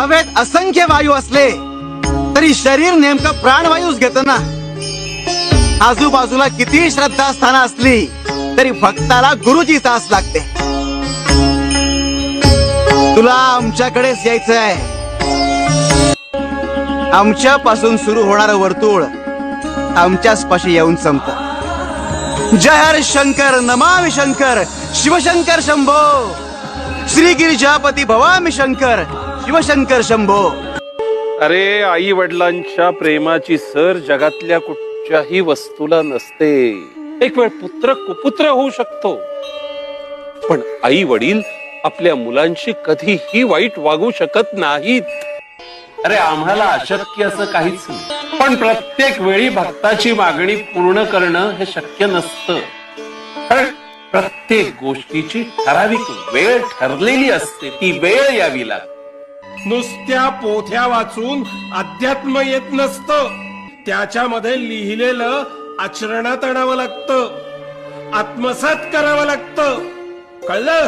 हवेत असंख्य वायू असले तरी शरीर नेमकं प्राणवायूच घेत ना. आजूबाजूला किती श्रद्धास्थानं असली तरी भक्ताला गुरुची साथ लागते. तुला आमच्याकडेच यायचंय. आमच्यापासून सुरू होणारं वर्तुळ आमच्याच पाशी येऊन संपत. जय हर शंकर नमामि शंकर शिवशंकर शंभो. श्री गिरिजापती भवामी शंकर शिवशंकर शंभो. अरे आई वडिलांच्या प्रेमाची सर जगातल्या कुठच्याही वस्तूला नसते. एक वेळ पुत्र कुपुत्र होऊ शकतो, पण आई वडील आपल्या मुलांशी कधीही वाईट वागू शकत नाहीत. अरे आम्हाला अशक्य असं काहीच नाही, पण प्रत्येक वेळी भक्ताची मागणी पूर्ण करणं हे शक्य नसतं. कारण प्रत्येक गोष्टीची ठराविक वेळ ठरलेली असते. ती वेळ यावी लागते. नुसत्या पोथ्या वाचून अध्यात्म येत नसतं. त्याच्यामध्ये लिहिलेलं आचरणात आणावं लागतं, आत्मसात करावं लागतं. कळलं?